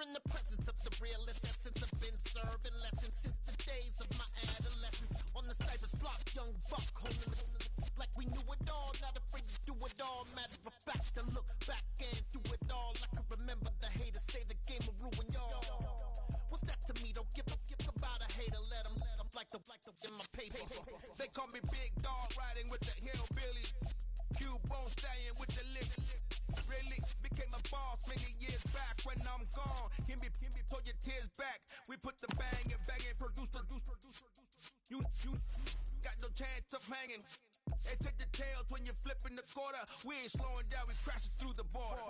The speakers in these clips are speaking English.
in the presence of the realest essence. I've been serving lessons since the days of my adolescence. On the Cypress block, young buck, holding it like we knew it all. Not afraid to do it all. Matter of fact, to look back and do it all. I can remember the haters say the game will ruin y'all. What's that to me? Don't give about a hater. Let them like the in my paper. They call me Big Dog, riding with the hillbilly. Q-Bone stallion with the lip. Really became a boss many years back. When I'm gone, can be pull your tears back. We put the bang and produce. You got no chance of hanging. They take the tails when you're flipping the quarter. We ain't slowing down, we crashing through the border.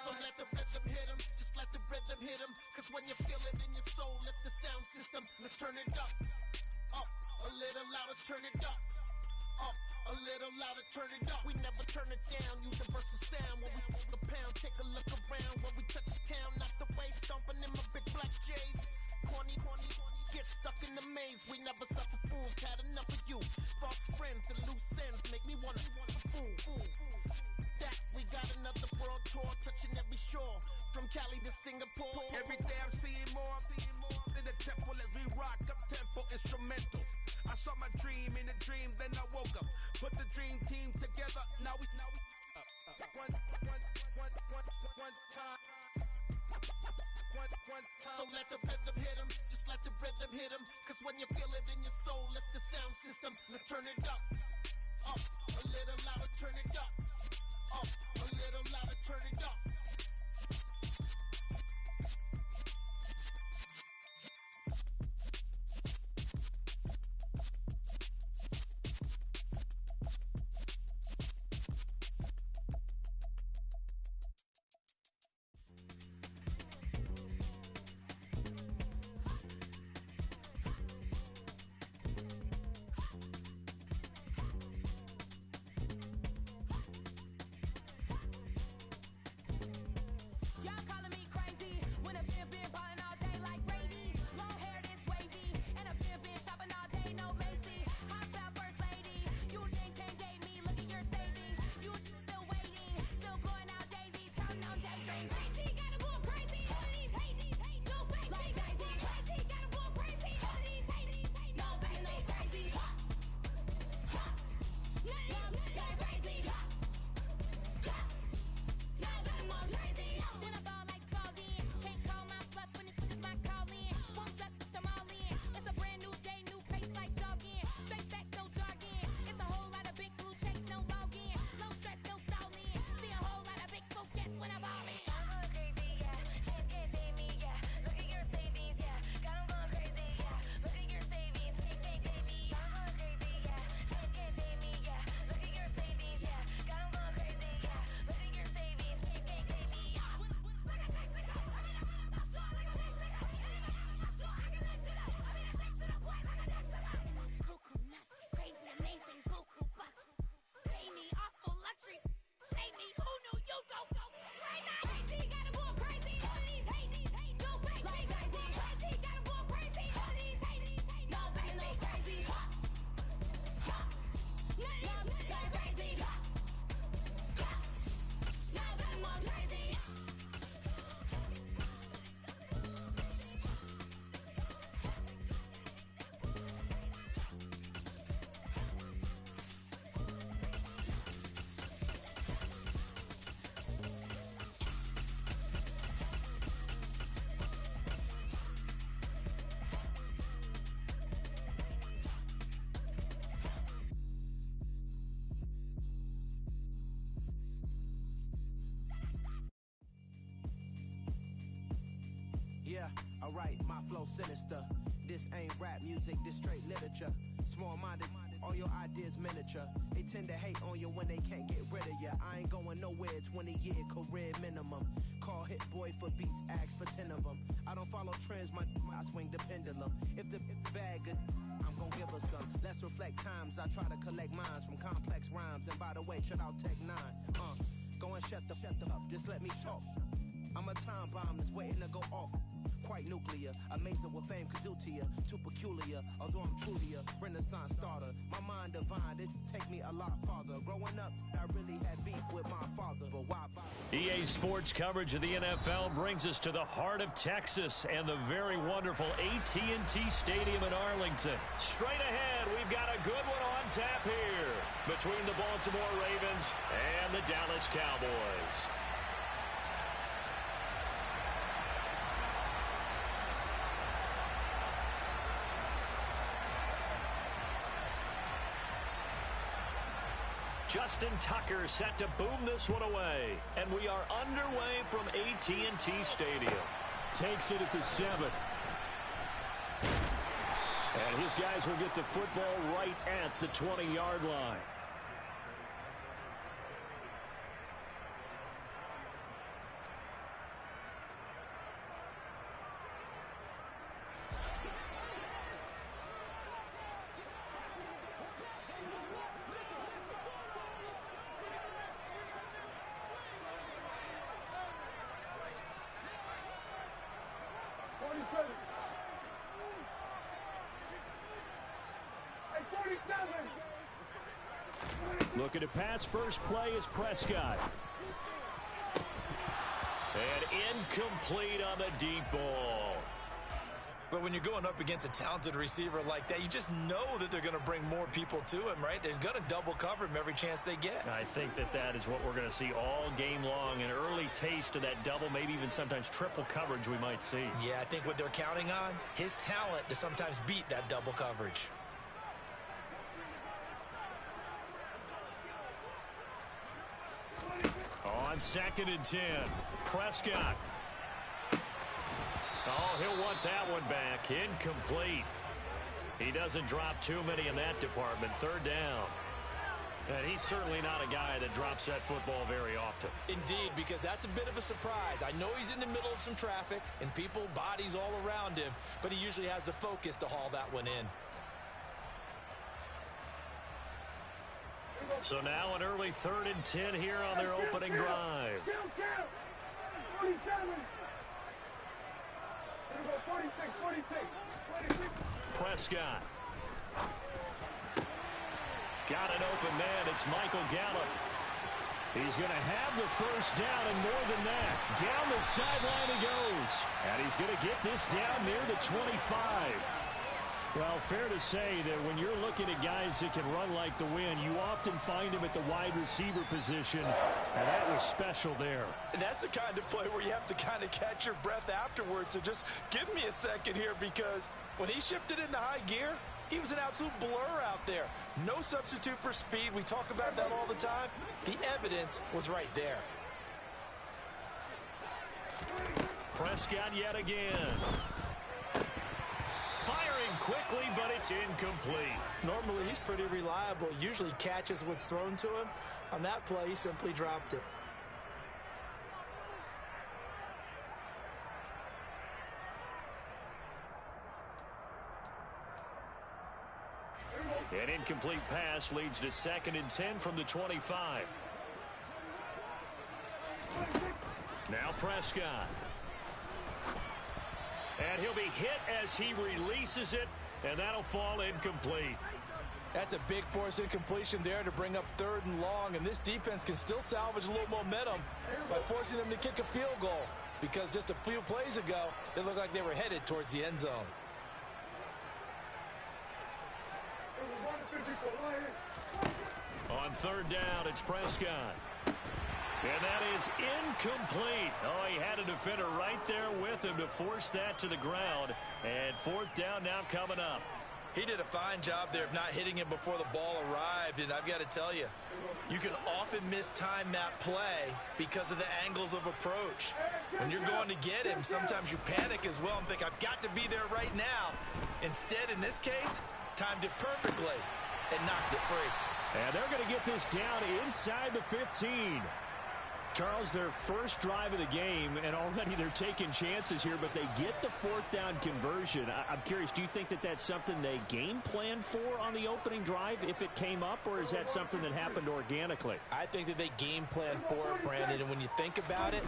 So let the rhythm hit him, just let the rhythm hit him. Cause when you feel it in your soul, lift the sound system. Let's turn it up, a little louder, turn it up. A little louder, turn it up. We never turn it down, universal sound. When we hold the pound, take a look around. When we touch the town, knock the way, stomping in my big black J's. Corny, get stuck in the maze. We never suffer fools, had enough of you. False friends and loose ends make me wanna fool. That we got another world tour, touching every shore, from Cali to Singapore. Every day I'm seeing more in the temple as we rock up tempo instrumentals. I saw my dream in a dream, then I woke up. Put the dream team together. Now we one time. So let the rhythm hit him, just let the rhythm hit him. Cause when you feel it in your soul, lift the sound system. Let's turn it up, a little louder, turn it up. A little louder, turn it up. Alright, my flow sinister. This ain't rap music, this straight literature. Small-minded, all your ideas miniature. They tend to hate on you when they can't get rid of you. I ain't going nowhere, 20-year career minimum. Call Hit Boy for beats, ask for 10 of them. I don't follow trends, I swing the pendulum. If the bag good, I'm gon' give her some. Let's reflect times, I try to collect minds from complex rhymes. And by the way, shut out Tech 9. Go and shut the up, just let me talk. I'm a time bomb that's waiting to go off. quite nuclear. Amazing what fame could do to you. Too peculiar, although I'm truly a Renaissance starter. My mind divine, it take me a lot farther. Growing up, I really had beef with my father, but why bother? EA Sports coverage of the NFL brings us to the heart of Texas and the very wonderful AT&T Stadium in Arlington. Straight ahead, we've got a good one on tap here between the Baltimore Ravens and the Dallas Cowboys. Justin Tucker set to boom this one away. And we are underway from AT&T Stadium. Takes it at the 7. And his guys will get the football right at the 20-yard line. Looking to pass, first play is Prescott. And incomplete on the deep ball. But when you're going up against a talented receiver like that, you just know that they're going to bring more people to him, right? They're going to double cover him every chance they get. I think that is what we're going to see all game long. An early taste of that double, maybe even sometimes triple coverage we might see. Yeah, I think what they're counting on, his talent to sometimes beat that double coverage. On 2nd and 10, Prescott. Oh, he'll want that one back. Incomplete. He doesn't drop too many in that department. 3rd down. And he's certainly not a guy that drops that football very often. Indeed, because that's a bit of a surprise. I know he's in the middle of some traffic and people, bodies all around him, but he usually has the focus to haul that one in. So now an early 3rd and 10 here on their opening drive. Count. 47. 46. Prescott. Got an open man. It's Michael Gallup. He's going to have the first down and more than that. Down the sideline he goes. And he's going to get this down near the 25. Well, fair to say that when you're looking at guys that can run like the wind, you often find him at the wide receiver position, and that was special there. And that's the kind of play where you have to kind of catch your breath afterwards. So just give me a second here, because when he shifted into high gear, he was an absolute blur out there. No substitute for speed. We talk about that all the time. The evidence was right there. Prescott yet again. Firing quickly, but it's incomplete. Normally, he's pretty reliable. Usually catches what's thrown to him. On that play, he simply dropped it. An incomplete pass leads to 2nd and 10 from the 25. Now Prescott. And he'll be hit as he releases it, and that'll fall incomplete. That's a big force incompletion there to bring up 3rd and long, and this defense can still salvage a little momentum by forcing them to kick a field goal, because just a few plays ago, they looked like they were headed towards the end zone. On 3rd down, it's Prescott. And that is incomplete. Oh, he had a defender right there with him to force that to the ground. And 4th down now coming up. He did a fine job there of not hitting him before the ball arrived. And I've got to tell you, you can often mistime that play because of the angles of approach. When you're going to get him, sometimes you panic as well and think, I've got to be there right now. Instead, in this case, timed it perfectly and knocked it free. And they're going to get this down inside the 15. Charles, their first drive of the game, and already they're taking chances here, but they get the 4th down conversion. I'm curious, do you think that that's something they game planned for on the opening drive if it came up, or is that something that happened organically? I think that they game planned for it, Brandon, and when you think about it,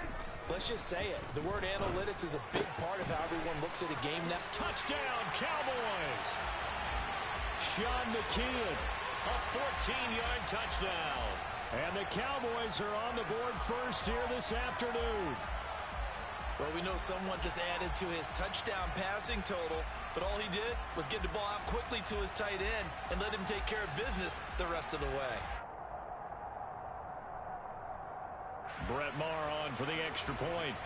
Let's just say it. The word analytics is a big part of how everyone looks at a game now. Touchdown, Cowboys! Sean McKeon, a 14-yard touchdown. And the Cowboys are on the board first here this afternoon. Well, we know someone just added to his touchdown passing total, but all he did was get the ball out quickly to his tight end and let him take care of business the rest of the way. Brett Maher on for the extra point.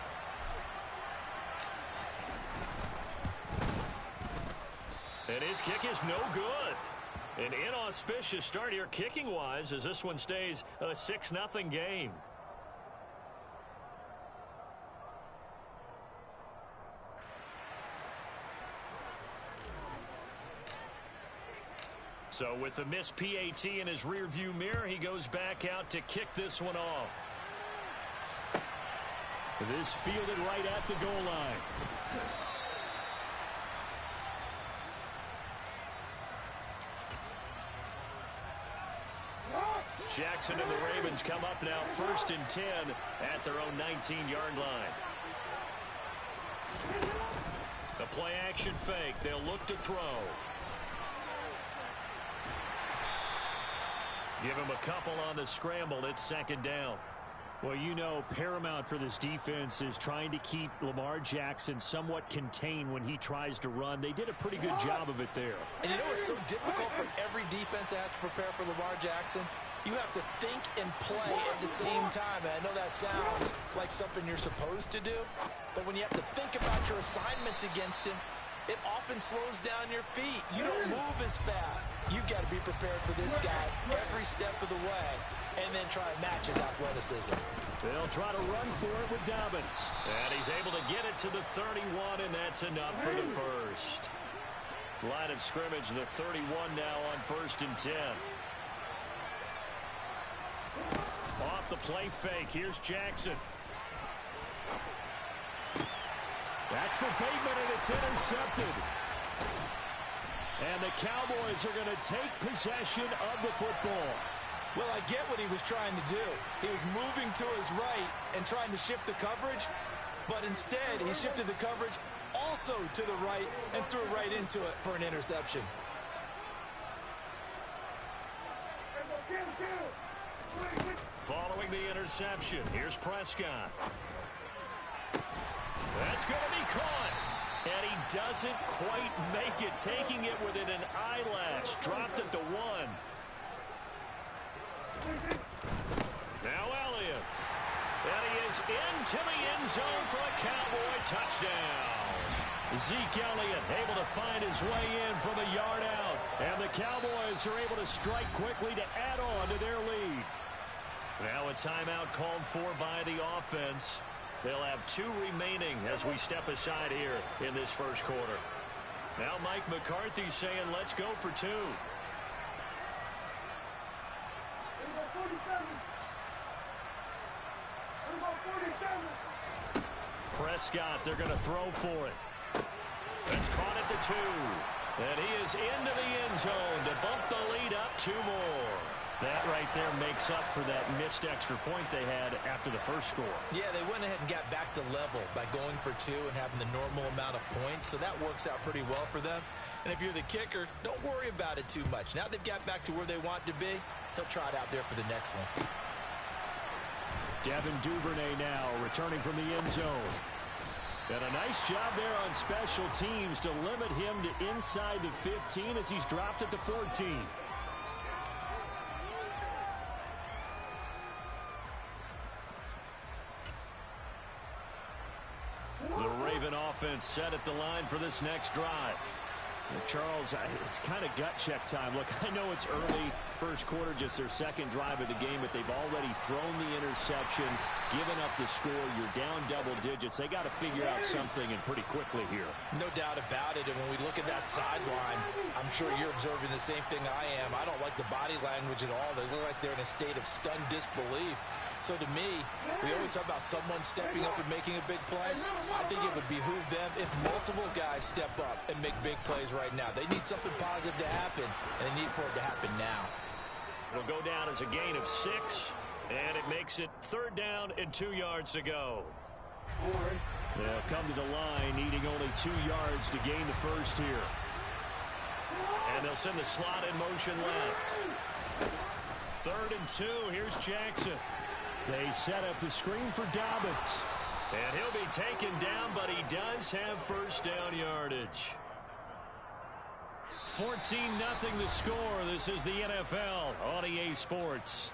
And his kick is no good. An inauspicious start here kicking-wise as this one stays a 6-0 game. So with the missed PAT in his rearview mirror, he goes back out to kick this one off. This fielded right at the goal line. Jackson and the Ravens come up now 1st and 10 at their own 19-yard line. The play action fake. They'll look to throw. Give him a couple on the scramble. It's 2nd down. Well, you know, paramount for this defense is trying to keep Lamar Jackson somewhat contained when he tries to run. They did a pretty good job of it there. And you know what's so difficult for every defense that has to prepare for Lamar Jackson? You have to think and play at the same time. And I know that sounds like something you're supposed to do, but when you have to think about your assignments against him, it often slows down your feet. You don't move as fast. You've got to be prepared for this guy every step of the way and then try and match his athleticism. They'll try to run for it with Dobbins. And he's able to get it to the 31, and that's enough for the first. Line of scrimmage, the 31 now on 1st and 10. Off the play fake. Here's Jackson. That's for Bateman, and it's intercepted. And the Cowboys are going to take possession of the football. Well, I get what he was trying to do. He was moving to his right and trying to shift the coverage, but instead he shifted the coverage also to the right and threw right into it for an interception. Following the interception, here's Prescott. That's going to be caught. And he doesn't quite make it, taking it within an eyelash. Dropped at the 1. Now Elliott. And he is into the end zone for a Cowboy touchdown. Zeke Elliott able to find his way in from a yard out. And the Cowboys are able to strike quickly to add on to their lead. Now a timeout called for by the offense. They'll have 2 remaining as we step aside here in this first quarter. Now Mike McCarthy saying let's go for 2. Prescott, they're going to throw for it. That's caught at the 2. And he is into the end zone to bump the lead up 2 more. That right there makes up for that missed extra point they had after the first score. Yeah, they went ahead and got back to level by going for 2 and having the normal amount of points, so that works out pretty well for them. And if you're the kicker, don't worry about it too much. Now they've got back to where they want to be, they'll try it out there for the next one. Devin Duvernay now returning from the end zone. And a nice job there on special teams to limit him to inside the 15 as he's dropped at the 14. The Raven offense set at the line for this next drive. Charles, it's kind of gut check time. Look, I know it's early, first quarter, just their second drive of the game, but they've already thrown the interception, given up the score. You're down double digits. They got to figure out something, and pretty quickly here. No doubt about it, and when we look at that sideline, I'm sure you're observing the same thing I am. I don't like the body language at all. They look like they're in a state of stunned disbelief. So to me, we always talk about someone stepping up and making a big play. I think it would behoove them if multiple guys step up and make big plays right now. They need something positive to happen, and they need for it to happen now. It'll go down as a gain of 6, and it makes it 3rd down and 2 yards to go. They'll come to the line, needing only 2 yards to gain the first here. And they'll send the slot in motion left. 3rd and 2. Here's Jackson. They set up the screen for Dobbins. And he'll be taken down, but he does have first down yardage. 14-0 the score. This is the NFL on EA Sports.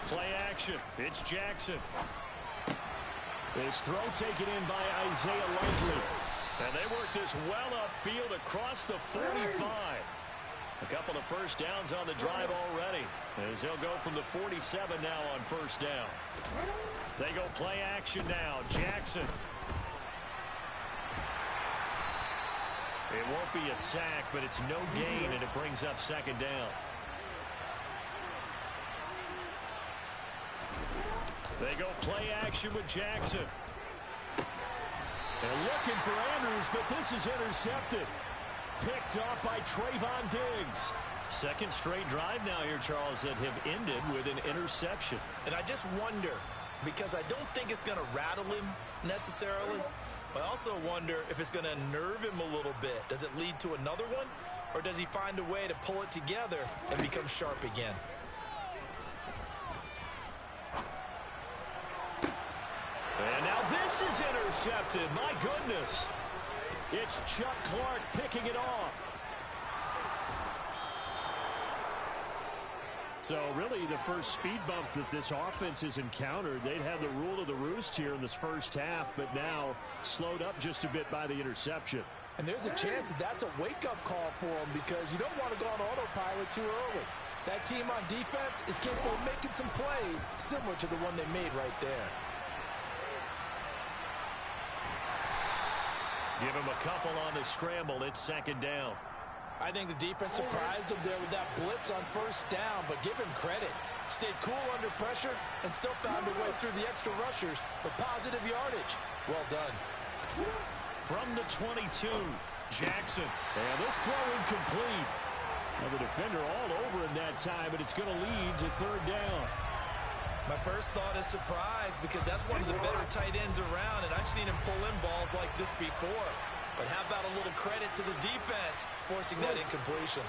Play action. It's Jackson. This throw taken in by Isaiah Likely. And they work this well upfield across the 45. A couple of first downs on the drive already, as they'll go from the 47 now on first down. They go play action now. Jackson. It won't be a sack, but it's no gain, and it brings up 2nd down. They go play action with Jackson. They're looking for Andrews, but this is intercepted. Picked off by Trayvon Diggs. 2nd straight drive now here, Charles, that have ended with an interception. And I just wonder, because I don't think it's going to rattle him necessarily, but I also wonder if it's going to unnerve him a little bit. Does it lead to another one, or does he find a way to pull it together and become sharp again? And now this is intercepted. My goodness. It's Chuck Clark picking it off. So really the first speed bump that this offense has encountered. They'd had the rule of the roost here in this first half, but now slowed up just a bit by the interception. And there's a chance that that's a wake-up call for them, because you don't want to go on autopilot too early. That team on defense is capable of making some plays similar to the one they made right there. Give him a couple on the scramble. It's 2nd down. I think the defense surprised him there with that blitz on first down, but give him credit. Stayed cool under pressure and still found a way through the extra rushers for positive yardage. Well done. From the 22, Jackson. And this throw incomplete. Now the defender all over him that time, but it's going to lead to 3rd down. My first thought is surprise, because that's one of the better tight ends around, and I've seen him pull in balls like this before. But how about a little credit to the defense forcing that incompletion?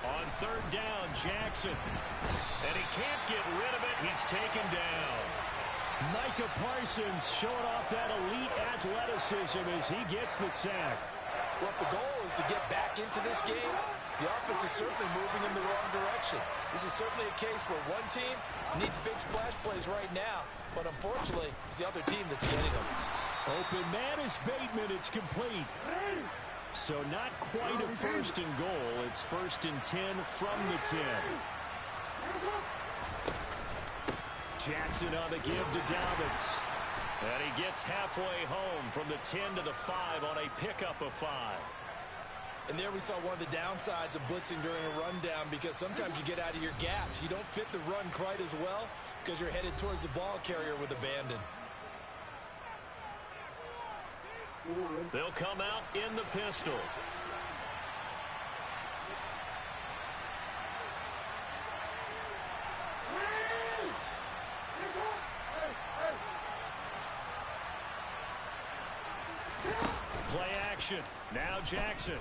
On 3rd down, Jackson. And he can't get rid of it. He's taken down. Micah Parsons showing off that elite athleticism as he gets the sack. Well, if the goal is to get back into this game, the offense is certainly moving in the wrong direction. This is certainly a case where one team needs big splash plays right now, but unfortunately, it's the other team that's getting them. Open man is Bateman. It's complete. So not quite a 1st and goal. It's 1st and 10 from the 10. Jackson on the give to Dobbins. And he gets halfway home from the 10 to the 5 on a pickup of 5. And there we saw one of the downsides of blitzing during a rundown, because sometimes you get out of your gaps. You don't fit the run quite as well because you're headed towards the ball carrier with abandon. They'll come out in the pistol. Play action. Now Jackson.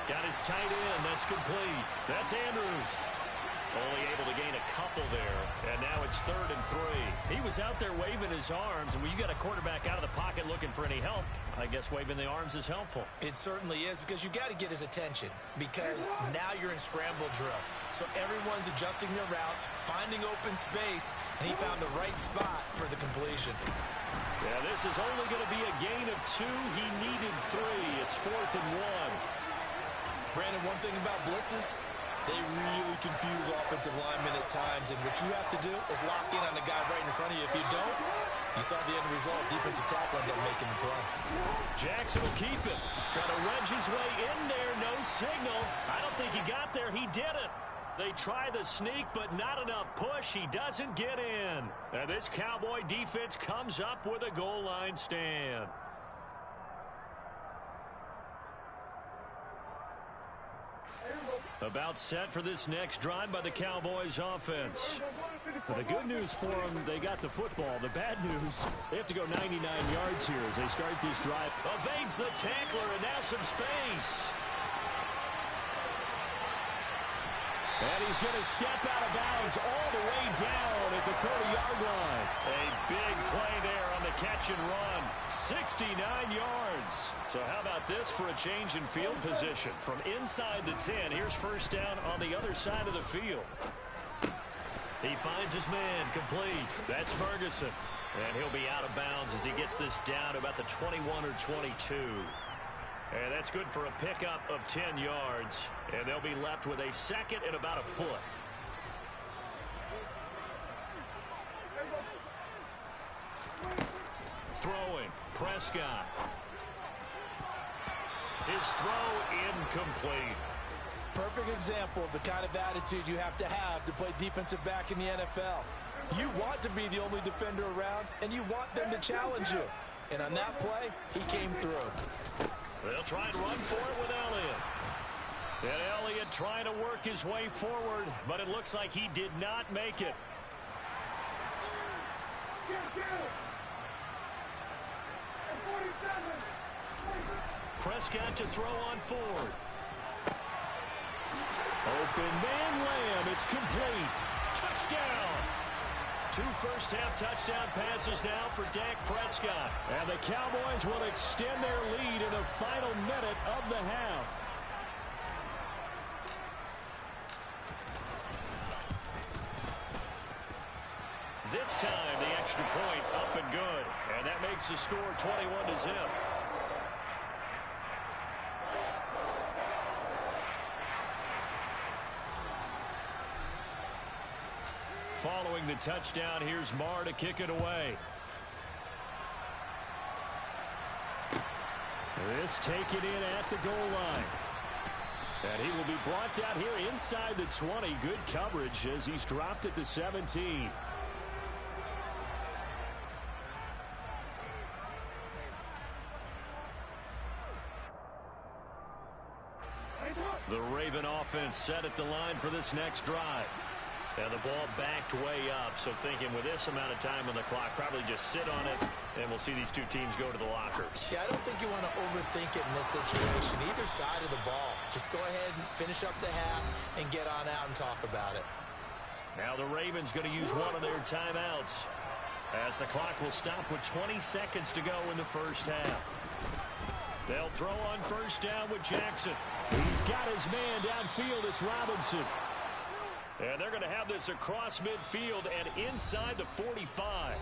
Got his tight end. That's complete. That's Andrews. Only able to gain a couple there. And now it's 3rd and 3. He was out there waving his arms. And when you got a quarterback out of the pocket looking for any help, I guess waving the arms is helpful. It certainly is, because you got to get his attention, because now you're in scramble drill. So everyone's adjusting their routes, finding open space, and he found the right spot for the completion. Yeah, this is only going to be a gain of 2. He needed 3. It's 4th and 1. Brandon, one thing about blitzes, They really confuse offensive linemen at times, and what you have to do is lock in on the guy right in front of you. If you don't, you saw the end result. Defensive tackle ended up making the play. Jackson will keep it. Trying to wedge his way in there. No signal. I don't think he got there. He didn't. They try the sneak, but not enough push. He doesn't get in. And this Cowboy defense comes up with a goal line stand. About set for this next drive by the Cowboys offense. But the good news for them, they got the football. The bad news, they have to go 99 yards here as they start this drive. Evades the tackler, and now some space. And he's going to step out of bounds all the way down at the 30-yard line. A big play there on the catch and run. 69 yards. So how about this for a change in field position? From inside the 10, here's first down on the other side of the field. He finds his man complete. That's Ferguson. And he'll be out of bounds as he gets this down to about the 21 or 22. And that's good for a pickup of 10 yards. And they'll be left with a second and about a foot. Throwing. Prescott. His throw incomplete. Perfect example of the kind of attitude you have to play defensive back in the NFL. You want to be the only defender around, and you want them to challenge you. And on that play, he came through. They'll try and run for it with Elliott. And Elliott trying to work his way forward, but it looks like he did not make it. Prescott to throw on fourth. Open man Lamb. It's complete. Touchdown. 2 first-half touchdown passes now for Dak Prescott. And the Cowboys will extend their lead in the final minute of the half. This time, the extra point up and good. And that makes the score 21-0. Following the touchdown, here's Marr to kick it away. This taken in at the goal line. And he will be brought down here inside the 20. Good coverage as he's dropped at the 17. The Raven offense set at the line for this next drive. And the ball backed way up, so thinking with this amount of time on the clock, probably just sit on it, and we'll see these two teams go to the lockers. Yeah, I don't think you want to overthink it in this situation. Either side of the ball. Just go ahead and finish up the half and get on out and talk about it. Now the Ravens going to use one of their timeouts as the clock will stop with 20 seconds to go in the first half. They'll throw on first down with Jackson. He's got his man downfield. It's Robinson. And they're going to have this across midfield and inside the 45.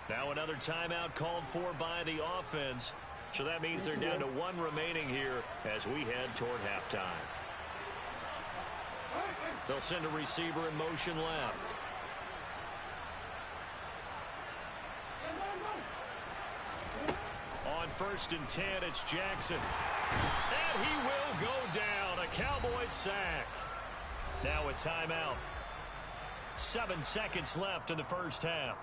Now another timeout called for by the offense. So that means they're down to 1 remaining here as we head toward halftime. They'll send a receiver in motion left. On 1st and 10, it's Jackson. And he will go down. A Cowboys sack. Now a timeout. 7 seconds left in the first half.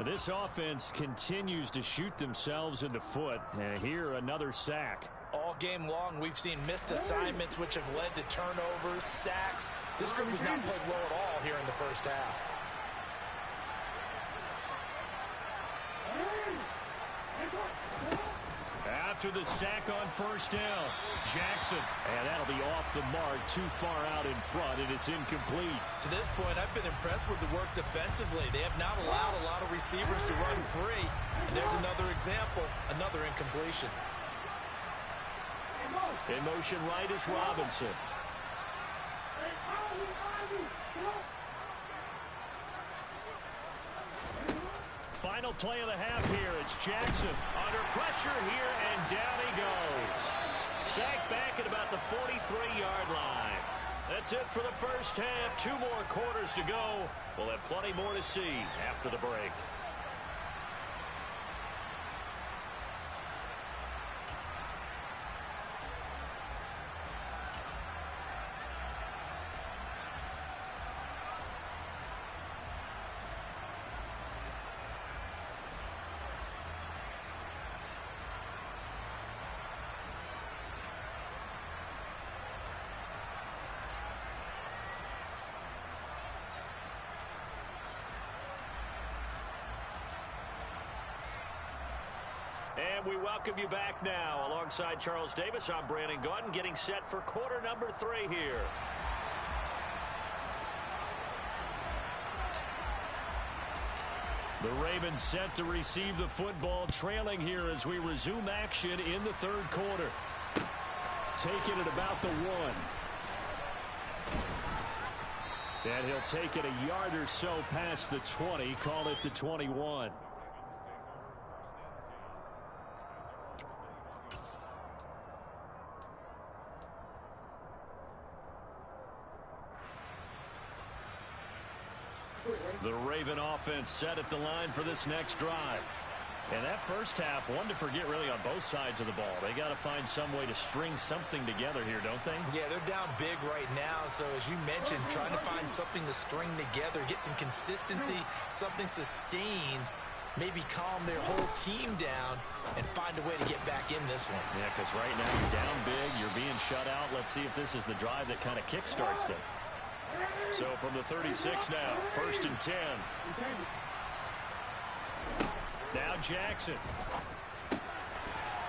This offense continues to shoot themselves in the foot. And here another sack. All game long, we've seen missed assignments which have led to turnovers, sacks. This group has not played well at all here in the first half. After the sack on first down, Jackson. And that'll be off the mark, too far out in front, and it's incomplete. To this point, I've been impressed with the work defensively. They have not allowed a lot of receivers to run free. And there's another example, another incompletion. In motion right is Robinson. Final play of the half here. It's Jackson under pressure here, and down he goes. Sacked back at about the 43-yard line. That's it for the first half. 2 more quarters to go. We'll have plenty more to see after the break. And we welcome you back now. Alongside Charles Davis, I'm Brandon Gaudin, getting set for quarter number 3 here. The Ravens set to receive the football, trailing here as we resume action in the 3rd quarter. Taking it about the 1. And he'll take it a yard or so past the 20, call it the 21. The Raven offense set at the line for this next drive. And that first half, one to forget really on both sides of the ball. They got to find some way to string something together here, don't they? Yeah, they're down big right now. So as you mentioned, trying to find something to string together, get some consistency, something sustained, maybe calm their whole team down and find a way to get back in this one. Yeah, because right now you're down big, you're being shut out. Let's see if this is the drive that kind of kickstarts them. So from the 36 now, 1st and 10. Now Jackson.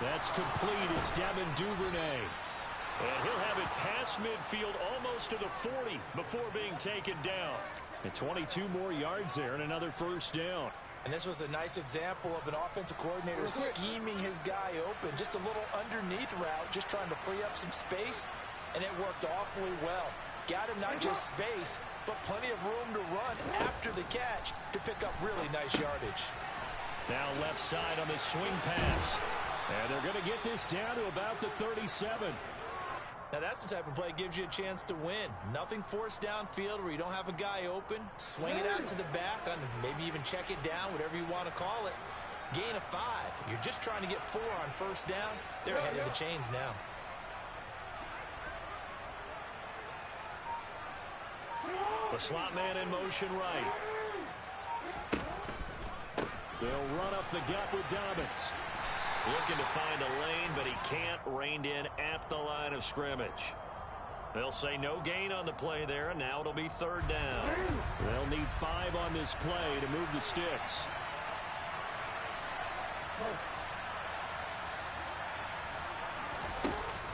That's complete. It's Devin Duvernay. And he'll have it past midfield almost to the 40 before being taken down. And 22 more yards there and another first down. And this was a nice example of an offensive coordinator scheming his guy open. Just a little underneath route, just trying to free up some space, and it worked awfully well. Got him not just space, but plenty of room to run after the catch to pick up really nice yardage. Now left side on the swing pass. And they're going to get this down to about the 37. Now that's the type of play that gives you a chance to win. Nothing forced downfield where you don't have a guy open. Swing it out to the back, and maybe even check it down, whatever you want to call it. Gain of 5. You're just trying to get 4 on first down. They're ahead of the chains now. The slot man in motion right. They'll run up the gut with Dobbins. Looking to find a lane, but he can't. Reined in at the line of scrimmage. They'll say no gain on the play there, and now it'll be 3rd down. They'll need 5 on this play to move the sticks.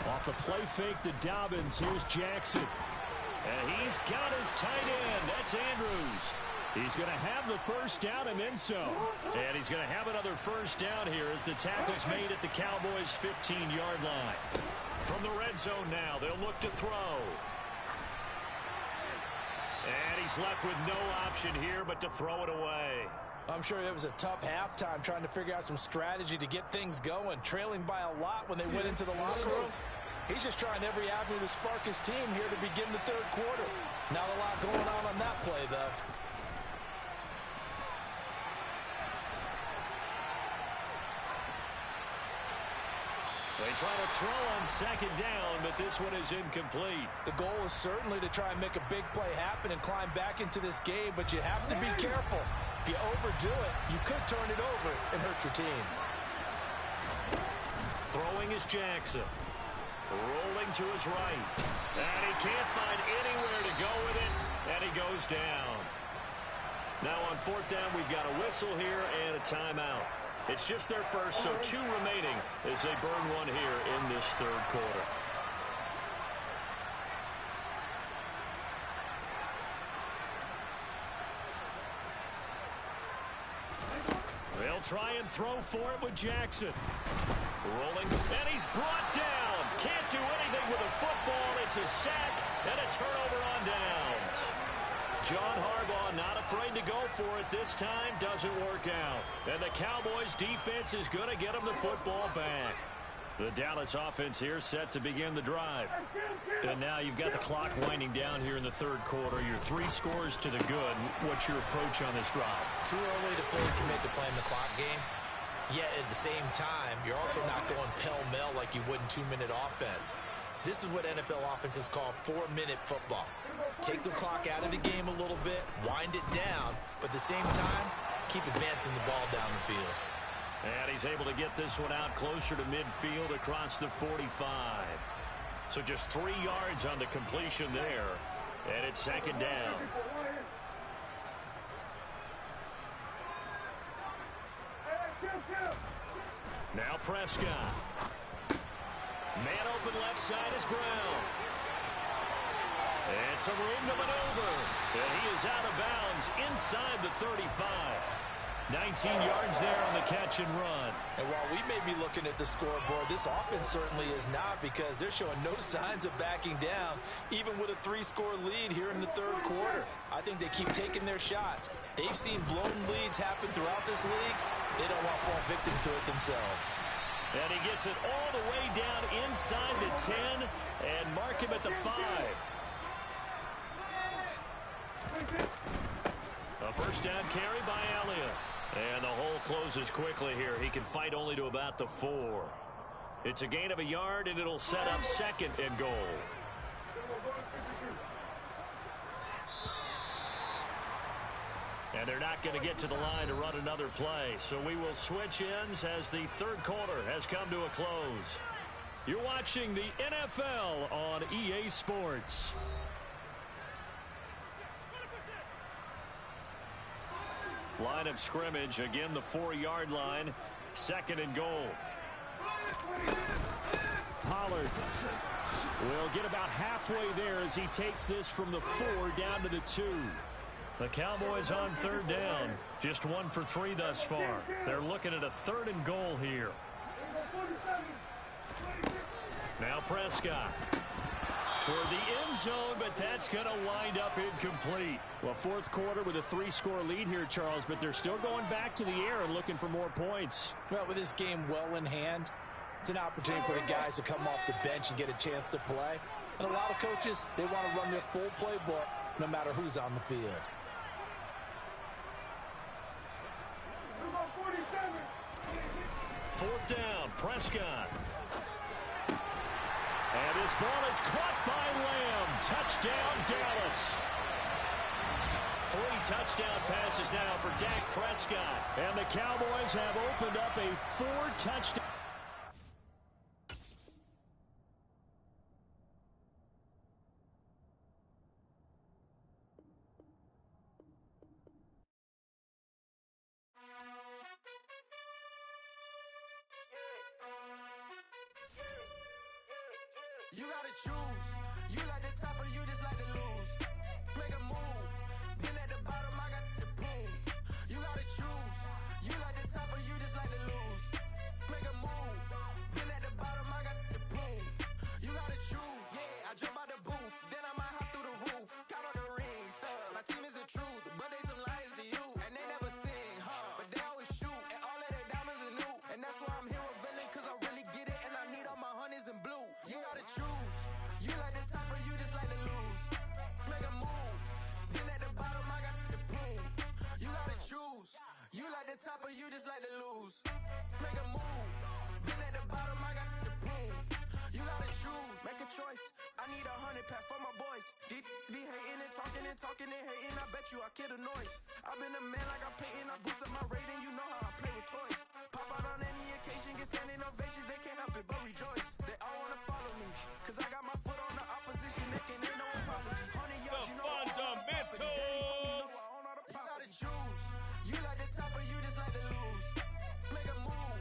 Off the play fake to Dobbins. Here's Jackson. And he's got his tight end. That's Andrews. He's going to have the first down and then so. And he's going to have another first down here as the tackle's made at the Cowboys' 15-yard line. From the red zone now, they'll look to throw. And he's left with no option here but to throw it away. I'm sure it was a tough halftime trying to figure out some strategy to get things going, trailing by a lot when they went into the locker room. He's just trying every avenue to spark his team here to begin the 3rd quarter. Not a lot going on that play, though. They try to throw on 2nd down, but this one is incomplete. The goal is certainly to try and make a big play happen and climb back into this game, but you have to be careful. If you overdo it, you could turn it over and hurt your team. Throwing is Jackson. Rolling to his right. And he can't find anywhere to go with it, and he goes down. Now on 4th down, we've got a whistle here and a timeout. It's just their first, so 2 remaining as they burn one here in this 3rd quarter. They'll try and throw for it with Jackson. Rolling, and he's brought down. Can't do anything with a football. It's a sack and a turnover on downs. John Harbaugh not afraid to go for it this time. Doesn't work out. And the Cowboys defense is going to get him the football back. The Dallas offense here set to begin the drive. And now you've got the clock winding down here in the third quarter. Your 3 scores to the good. What's your approach on this drive? Too early to fully commit to playing the clock game. Yet at the same time, you're also not going pell-mell like you would in 2-minute offense. This is what NFL offenses call 4-minute football. Take the clock out of the game a little bit, wind it down, but at the same time, keep advancing the ball down the field. And he's able to get this one out closer to midfield across the 45. So just 3 yards on the completion there. And it's second down. Now Prescott. Man open left side is Brown. And some room to maneuver. And he is out of bounds inside the 35. 19 yards there on the catch and run. And while we may be looking at the scoreboard, this offense certainly is not, because they're showing no signs of backing down, even with a 3-score lead here in the third quarter. I think they keep taking their shots. They've seen blown leads happen throughout this league. They don't want to fall victim to it themselves. And he gets it all the way down inside the 10 and mark him at the 5. A first down carry by Elliott. And the hole closes quickly here. He can fight only to about the 4. It's a gain of a yard, and it'll set up second and goal. And they're not going to get to the line to run another play. So we will switch ends as the third quarter has come to a close. You're watching the NFL on EA Sports. Line of scrimmage, again the 4-yard line, second and goal. Pollard will get about halfway there as he takes this from the 4 down to the 2. The Cowboys on third down, just 1 for 3 thus far. They're looking at a third and goal here. Now Prescott. Toward the end zone, but that's going to wind up incomplete. Well, fourth quarter with a 3-score lead here, Charles, but they're still going back to the air and looking for more points. Well, with this game well in hand, it's an opportunity for the guys to come off the bench and get a chance to play. And a lot of coaches, they want to run their full playbook no matter who's on the field. Fourth down, Prescott. And his ball is caught by Lamb. Touchdown, Dallas. 3 touchdown passes now for Dak Prescott. And the Cowboys have opened up a 4-touchdown. You gotta choose. You like the top or you just like to lose. Make a move. Been at the bottom, I got the proof. You gotta choose. You like the top or you just like to lose. Make a move. Been at the bottom, I got the proof. You gotta choose. Yeah, I jump out the booth. Then I might hop through the roof. Got all the rings. My team is the truth, but they some liars to you. And they never sing, but they always shoot. And all of their diamonds are new. And that's why I'm here with Villain, cause I really get it. And I need all my honeys in blue. You gotta choose. You like the top or you just like to lose. Make a move. Been at the bottom, I got the proof. You gotta choose. You like the top or you just like to lose. Make a move. Been at the bottom, I got the proof. You gotta choose. Make a choice. I need 100 pack for my boys. Be hating and talking and hating. I bet you I kill the noise. I've been a man like I'm Peyton. I boost up my rating. You know how I play with toys. Pop out on any occasion, get standing ovations. They can't help it but rejoice. They all wanna follow me, cause I got my foot on the opposition. They can't ain't no apologies. 100 yards, you know fundamentals. You gotta choose. You like the top or you just like to lose. Make a move.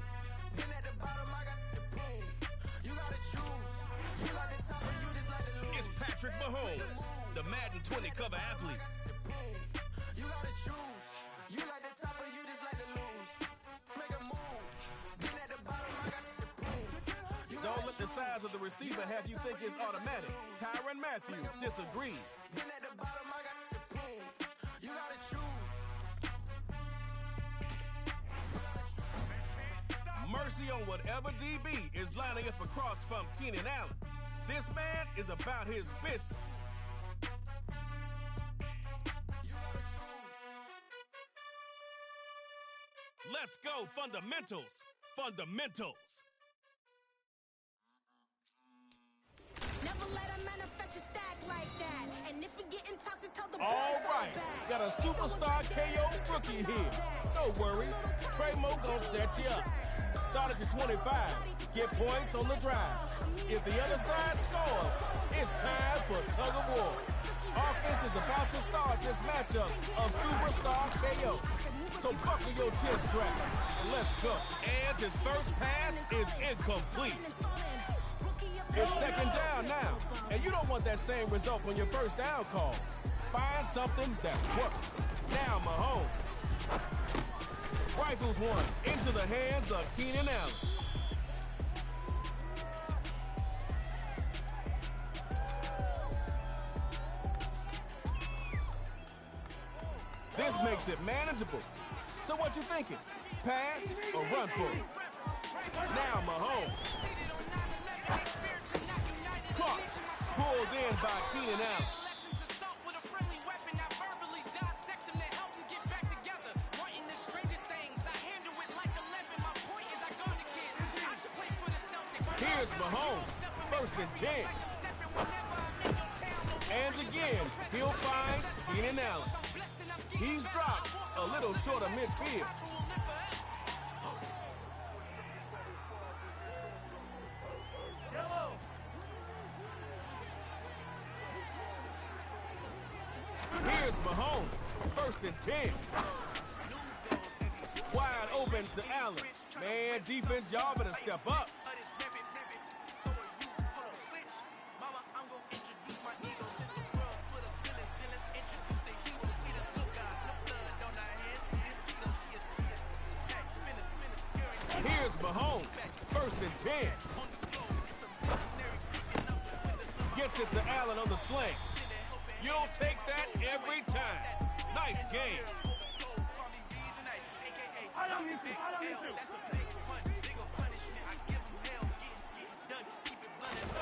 Been at the bottom, I got the proof. You gotta choose. You like the top or you just like to lose. It's Patrick Mahomes, the Madden 20 cover athlete. You gotta choose. You like the top or you just like to lose. Make a move. Been at the bottom, I got the proof. Don't let the size of the receiver have you think it's automatic. Tyrann Mathieu disagrees. Been at the bottom, I got the proof. You gotta choose. mercy on whatever DB is lining up across from Keenan Allen. This man is about his business. Let's go, fundamentals. Fundamentals. Never let a manufacture stack like that. And if we getting toxic, tell the all right, got a superstar KO rookie here. No worries, Trey-Mo gonna set you up. Start at the 25, get points on the drive. If the other side scores, it's time for tug of war. Offense is about to start this matchup of superstar KO. So buckle your chin strap and let's go. And his first pass is incomplete. It's second down now, and you don't want that same result on your first down call. Find something that works. Now Mahomes rifles one into the hands of Keenan Allen. This makes it manageable. So what you thinking? Pass or run for it? Now Mahomes. Caught. Pulled in by Keenan Allen. Here's Mahomes. First and 10. And again, he'll find Keenan Allen. He's dropped a little short of midfield. Here's Mahomes, first and 10. Wide open to Allen. Man, defense, y'all better step up. Here's Mahomes, first and 10. Gets it to Allen on the sling. You'll take that every time. Nice game.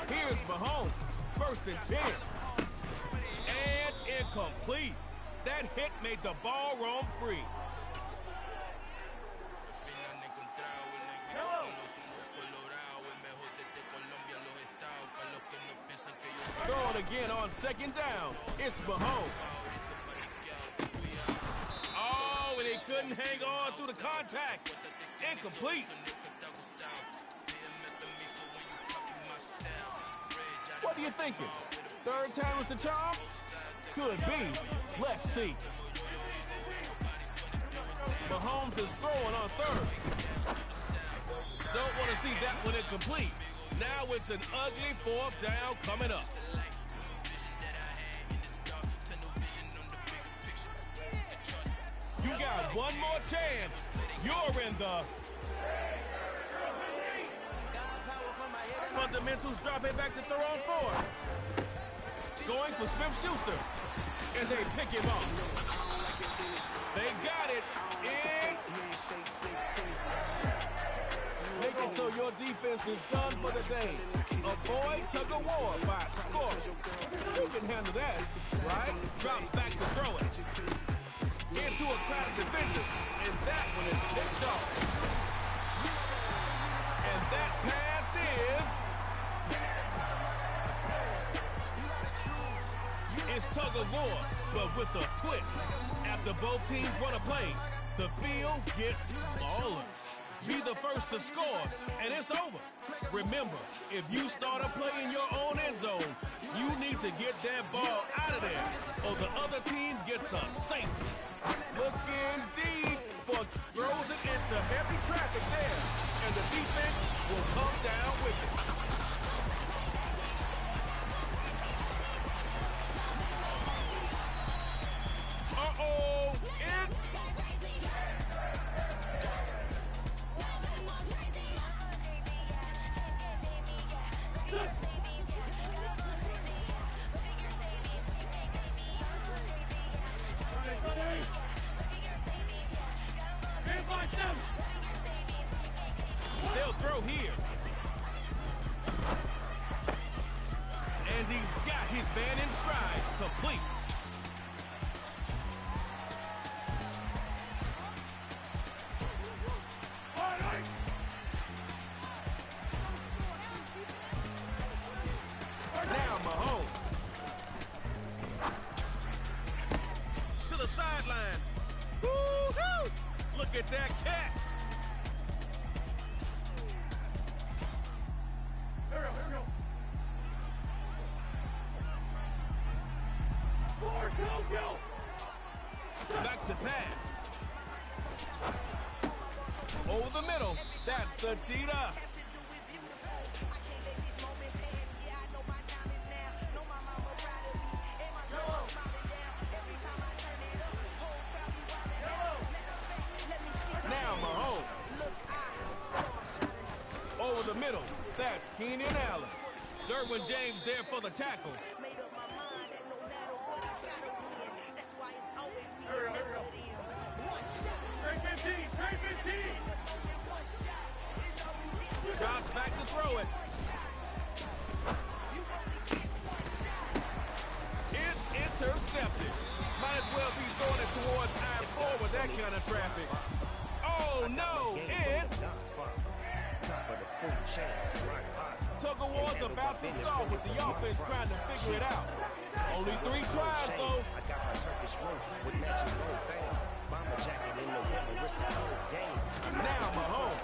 Here's Mahomes, first and 10. And incomplete. That hit made the ball roam free. Throw it again on second down. It's Mahomes. Oh, and he couldn't hang on through the contact. Incomplete. What are you thinking? Third time was the charm? Could be. Let's see. Mahomes is throwing on third. Don't want to see that one incomplete. Now it's an ugly fourth down coming up. You got one more chance. You're in the... Fundamentals dropping back to throw on fourth. Going for Smith-Schuster. And they pick him up. They got it. It's... Make it so your defense is done for the day. Avoid tug of war by scoring. You can handle that, right? Drops back to throw it. Into a crowded defender. And that one is picked off. And that pass is... It's tug of war, but with a twist. After both teams run a play, the field gets smaller. Be the first to score, and it's over. Remember, if you start a play in your own end zone, you need to get that ball out of there, or the other team gets a safety. Looking deep for throws it into heavy traffic there, and the defense will come down with it. Uh-oh, it's... They'll He's got his man in stride. Complete. Now Mahomes. To the sideline. Woo-hoo! Look at that catch. Here we go. Go. Back to pass. Over the middle. That's the cheetah. Now Mahomes. Over the middle. That's Keenan Allen. Derwin James there for the tackle. Drops back to throw it. It's intercepted. Might as well be throwing it towards I-4 with that kind of traffic. Oh, no, it's... Tug of war's about to start with the offense trying to figure it out. Only 3 tries, though. I got my Turkish room with matching gold things. Bomber jacket in the winter, it's a cold game. Now Mahomes.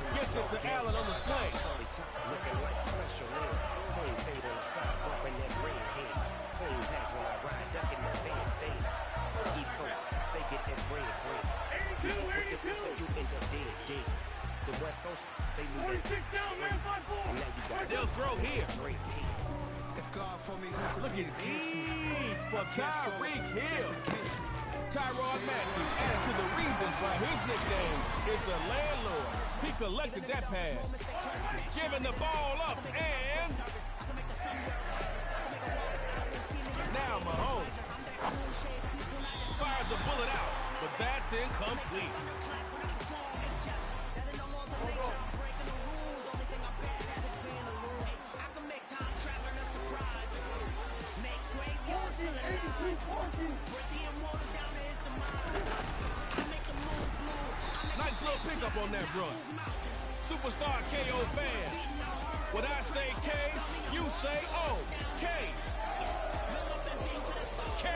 Gets it to Allen on the sling. Looking like special ed. Clean fade on the side, bumping that red head. Clean tags when I ride, ducking the fades. East Coast, they get that bread. You end up dead. The West Coast, they lose that straight. And now you got they'll throw here. If God for me, look at E for Tyreek Hill. Tyrod Matthews added to the reasons why his nickname is the landlord. He collected that pass. Giving the ball up and... Now Mahomes fires a bullet out, but that's incomplete. Nice little pickup on that run. Superstar KO fan. When I say K, you say O. K. K.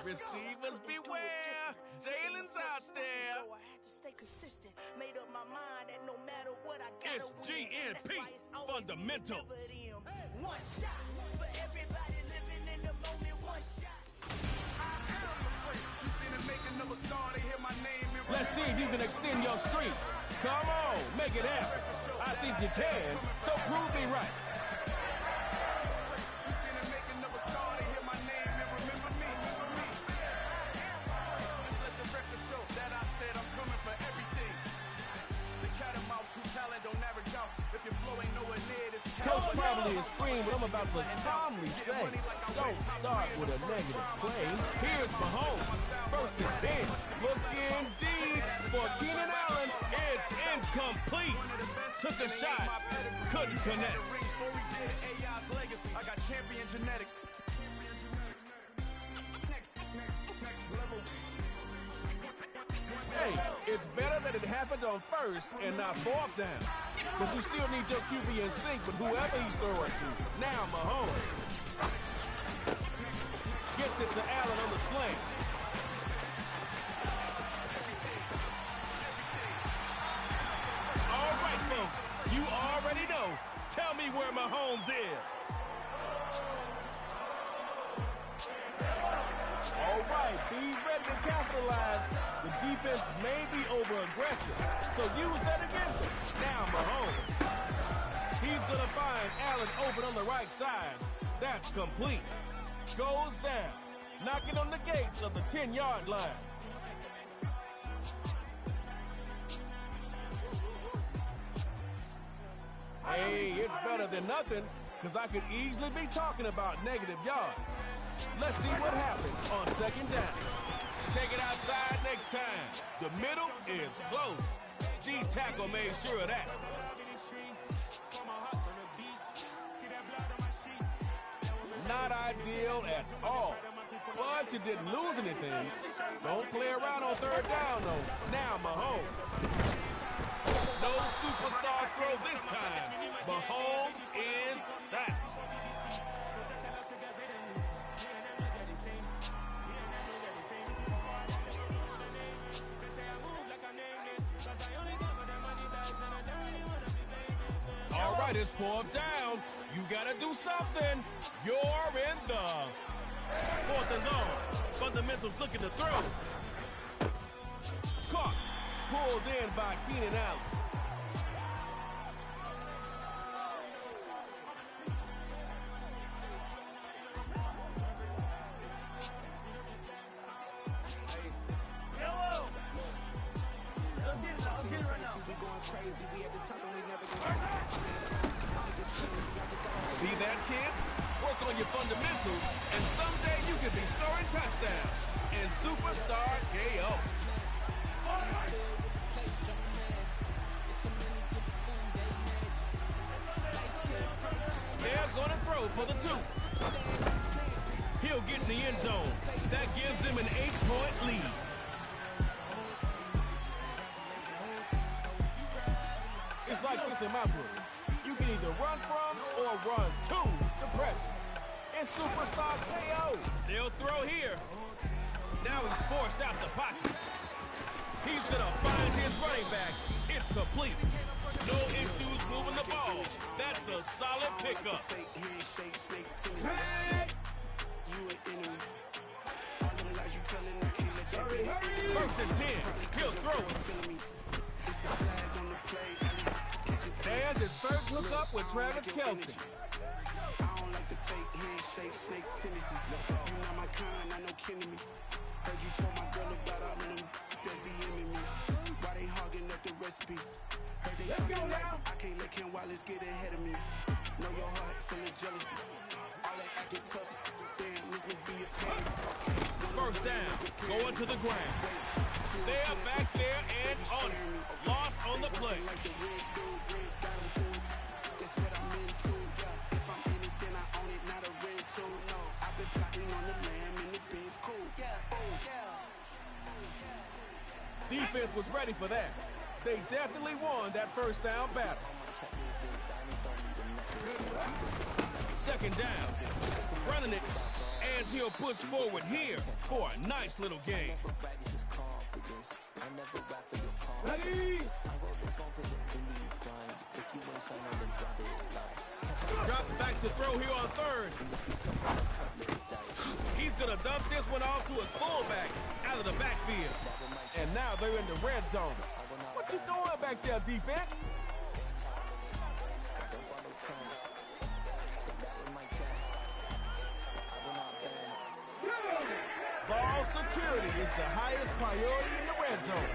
Receivers beware. Jalen's out there. I had to stay consistent. Made up my mind that no matter what I got. It's GNP Fundamentals. One shot for everybody living in the moment. One shot. Let's see if you can extend your streak. Come on, make it happen. I think you can, so prove me right. Coach probably is screaming what I'm about to calmly say. Don't start with a negative play. Here's Mahomes. First and 10. Looking deep for Keenan Allen. It's incomplete. Took a shot. Couldn't connect. I got champion genetics. Hey, it's better that it happened on first and not fourth down. But you still need your QB in sync with whoever he's throwing to. Now Mahomes gets it to Allen on the sling. All right, folks, you already know. Tell me where Mahomes is. All right, be ready to capitalize. The defense may be over-aggressive, so use that against him. Now Mahomes. He's going to find Allen open on the right side. That's complete. Goes down, knocking on the gates of the 10-yard line. Hey, it's better than nothing, because I could easily be talking about negative yards. Let's see what happens on second down. Take it outside next time. The middle is closed. D-tackle made sure of that. Not ideal at all. But you didn't lose anything. Don't play around on third down, though. Now Mahomes. No superstar throw this time. Mahomes is sacked. All right, it's fourth down. You gotta do something. You're in the fourth and long. Fundamentals looking to throw. Caught. Pulled in by Keenan Allen. See that, kids? Work on your fundamentals, and someday you can be scoring touchdowns in Superstar KO. They're going to throw for the 2. He'll get in the end zone. That gives them an 8-point lead. It's like this in my book. You can either run from or run to the press. It's Superstar KO. They'll throw here. Now he's forced out the pocket. He's going to find his running back. It's complete. No issues moving the ball. That's a solid pickup. First and 10. He'll throw it. And his first look up with Travis Kelce. I don't like the fake handshake, snake tendency. You not my kind, I know kidding me. Heard you told my girl about all of them that DMing me. Why they hogging up the recipe? Heard they talking like I can't let Ken Wallace get ahead of me. Know your heart full of jealousy. All that acting tough, damn, this must be a pain. First down, going to the ground. They're back there and on it. Loss on the play. That's what I'm into. If I'm in it, then I own it, not a rental. No, I've been plotting on the lamb and the beans cool. Defense was ready for that. They definitely won that first down battle. Second down, running it, and he'll push forward here for a nice little game. Ready? Drops back to throw here on third. He's going to dump this one off to his fullback out of the backfield. And now they're in the red zone. What you doing back there, defense? Ball security is the highest priority in the red zone.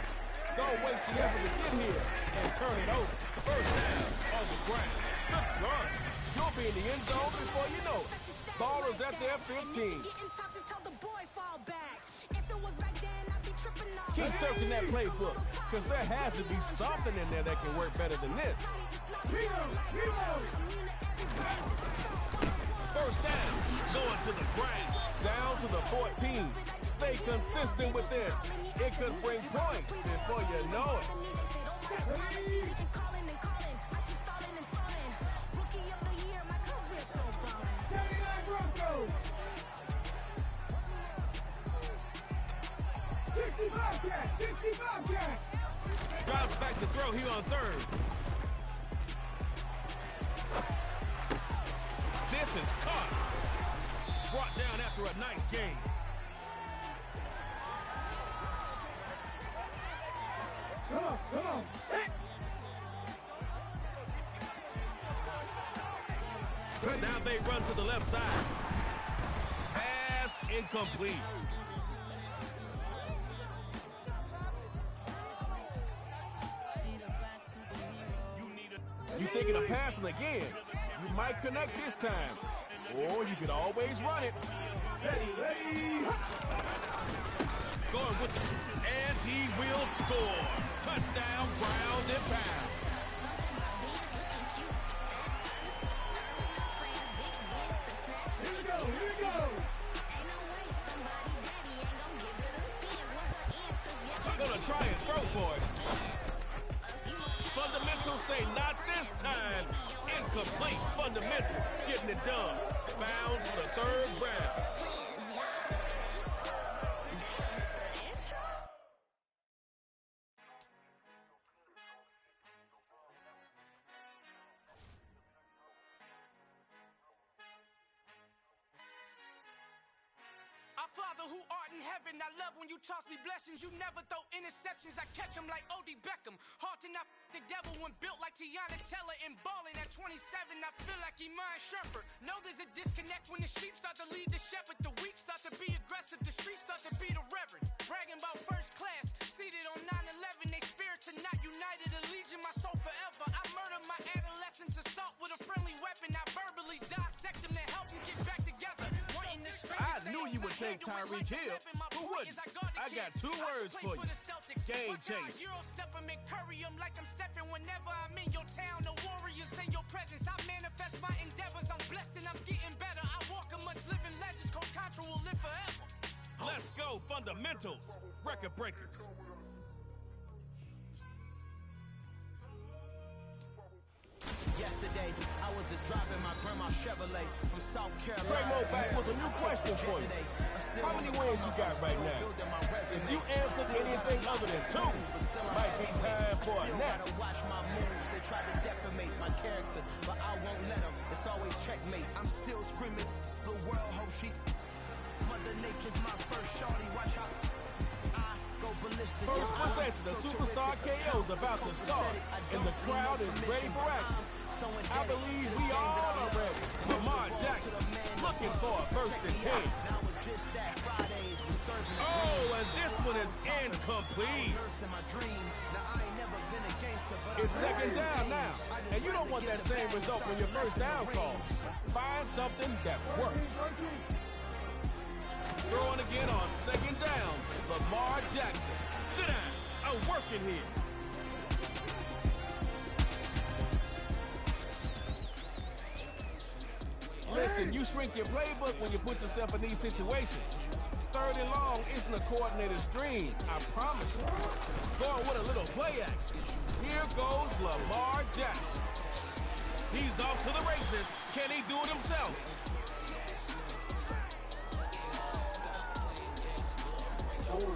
Don't waste the effort to get here and turn it over. First down on the ground. Good run. You'll be in the end zone before you know it. Ballers at their 15. Keep searching that playbook, because there has to be something in there that can work better than this. First down, going to the ground, down to the 14. Stay consistent with this. It could bring points before you know it. Drops back to throw here on third. This is caught. Brought down after a nice game. Come on. Now they run to the left side. Pass incomplete. You thinking of passing again? You might connect this time, or you could always run it. Going with it, and he will score. Touchdown, ground and pound. Here we go. Gonna try and throw for it. Fundamentals say not this time. Incomplete. Fundamentals getting it done. Bound for the third round. Our Father who art in heaven, I love when you toss me blessings. You never throw interceptions. I catch them like O.D. Beckham. Hard to not the devil when built like Tiana Teller and balling at 27. I feel like Iman Shumpert. Know there's a disconnect when the sheep start to lead the shepherd. The weak start to be aggressive. The streets start to be the reverend. Bragging about first class. Seated on 9/11. They spirits are not united. Allegiant my soul forever. I murder my adolescence. Assault with a friendly weapon. I verbally dissect them to help them get back together. I knew you would take Tyreek Hill. Who wouldn't? I got 2 words for you. Game changer. Euro step them and curry them like I'm stepping whenever I'm in your town. The warriors in your presence. I manifest my endeavors. I'm blessed and I'm getting better. I walk amongst living legends. Coach Contra will live forever. Let's go, fundamentals. Record breakers. Yesterday, I was just driving my grandma's Chevrolet from South Carolina. Tremo back with a new question for you. How many wins you got right now? If you answered anything other than 2, might be time for a nap. Watch my moves. They try to defamate my character, but I won't let them. It's always checkmate. I'm still screaming. The world hope she. Mother Nature's my first shorty. Watch out. I go ballistic. First possession, the Superstar KO is about to start, and the crowd is ready for action. I believe we all are ready. Lamar Jackson looking for a 1st and 10. Oh, and this one is incomplete. It's 2nd down now, and you don't want that same result when your 1st down call. Find something that works. Throwing again on 2nd down, Lamar Jackson. Sit down. I'm working here. Listen, you shrink your playbook when you put yourself in these situations. 3rd and long isn't a coordinator's dream, I promise you. Going with a little play action. Here goes Lamar Jackson. He's off to the races. Can he do it himself?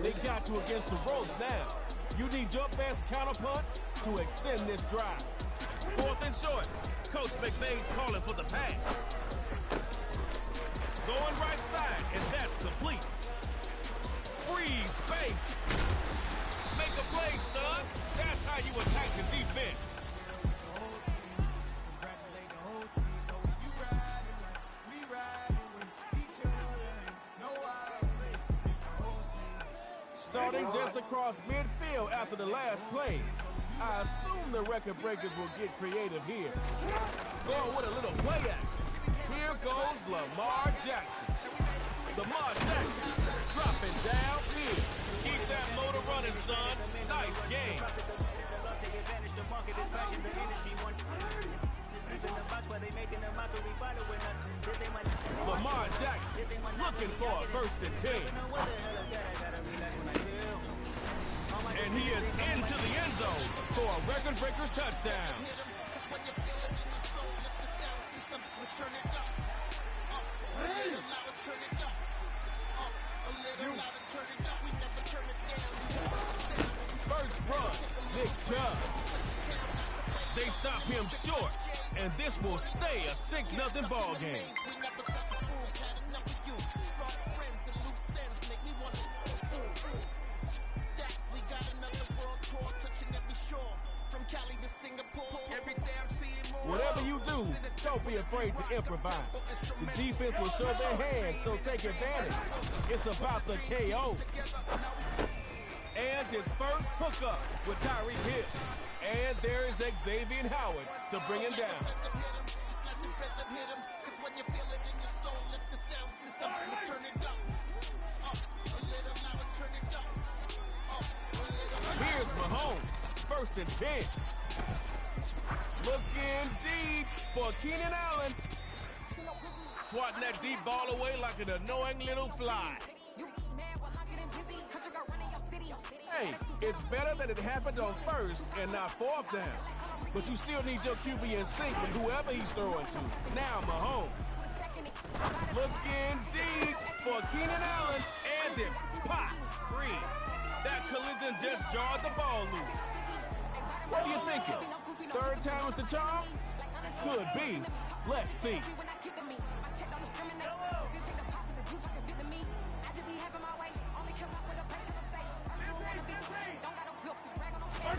They got you against the ropes now. You need your best counterpunch to extend this drive. 4th and short. Coach McVay's calling for the pass. Going right side, and that's complete. Free space. Make a play, son. That's how you attack the defense. Starting just across midfield after the last play. I assume the record breakers will get creative here. Going with a little play action. Here goes Lamar Jackson. Lamar Jackson dropping downfield. Keep that motor running, son. Nice game. Lamar Jackson looking for a 1st and 10. And he is into the end zone for a record breaker's touchdown. First run, Nick Chubb. They stop him short, and this will stay a 6-0 ball game. raw, touching every shore. From Cali to Singapore. Every day I'm seeing more. Whatever you do, don't be afraid to improvise. The defense will show their hand, so take advantage. It's about the KO. And his first hookup with Tyreek Hill. And there is Xavier Howard to bring him down. Here's Mahomes, 1st and 10. Looking deep for Keenan Allen. Swatting that deep ball away like an annoying little fly. Hey, it's better that it happened on 1st and not 4th down. But you still need your QB in sync with whoever he's throwing to. Now Mahomes. Looking deep for Keenan Allen. And it pops free. That collision just jarred the ball loose. What are you thinking? 3rd time is the charm? Could be. Let's see.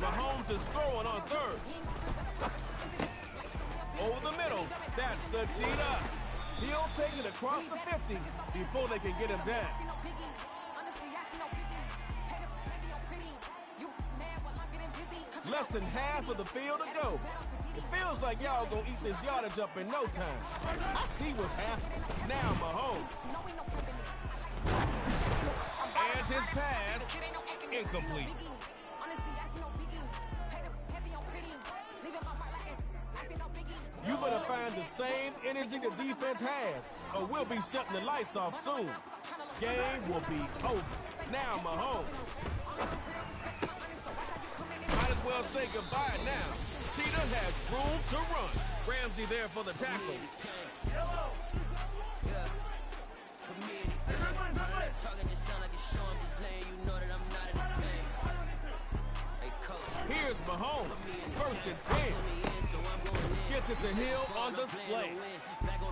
Mahomes is throwing on 3rd. Over the middle. That's the teed up. He'll take it across the 50 before they can get him down. Less than half of the field to go. It feels like y'all gonna eat this yardage up in no time. I see what's happening. Now Mahomes. And his pass incomplete. You better find the same energy the defense has, or we'll be shutting the lights off soon. Game will be over. Now Mahomes. Might as well say goodbye now. Cheetah has room to run. Ramsey there for the tackle. Here's Mahomes, 1st and 10. Gets it to Hill on the slate.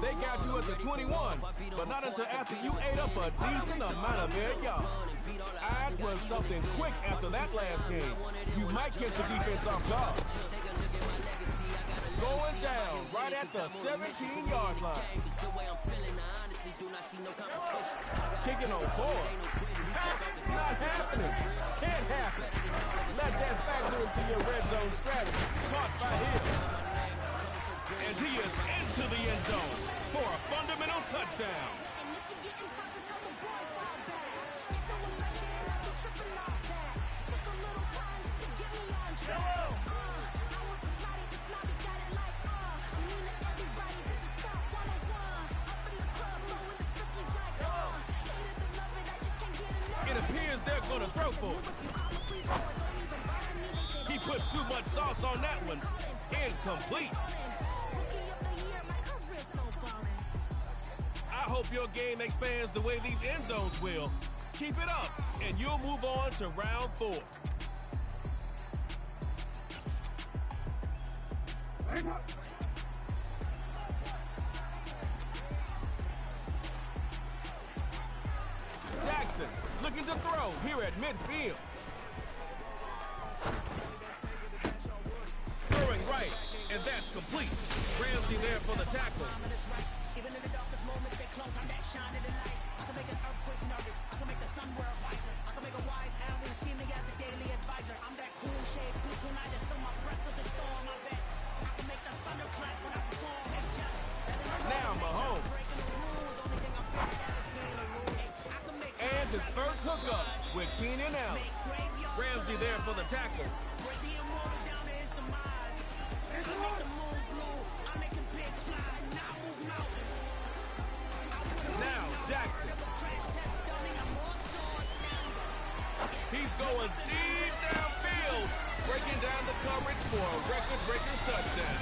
They got you at the 21, but not until after you ate up a decent amount of their yards. I'd run something quick after that last game. You might catch the defense off guard. Going down right at the 17-yard line. Kicking on 4. Not happening. Can't happen. Let that factor into your red zone strategy. Caught by Hill. And he is into the end zone for a fundamental touchdown. It appears they're going to throw for it. He put too much sauce on that one. Incomplete. I hope your game expands the way these end zones will. Keep it up, and you'll move on to round 4. Jackson looking to throw here at midfield. Throwing right, and that's complete. Ramsey there for the tackle. Even in the darkest moments, they close. I'm that shine in the light. I can make an earthquake nervous. I can make the sun wear a visor. I can make a wise owl see me as a daily advisor. I'm that cool shade, peaceful night. It's still my breath as a storm. I bet I can make the thunder clap when I perform. It's just now Mahomes. And his first hookup with Keenan Allen. Ramsey there for the tackle. Now Jackson. He's going deep downfield, breaking down the coverage for a record breaker's touchdown.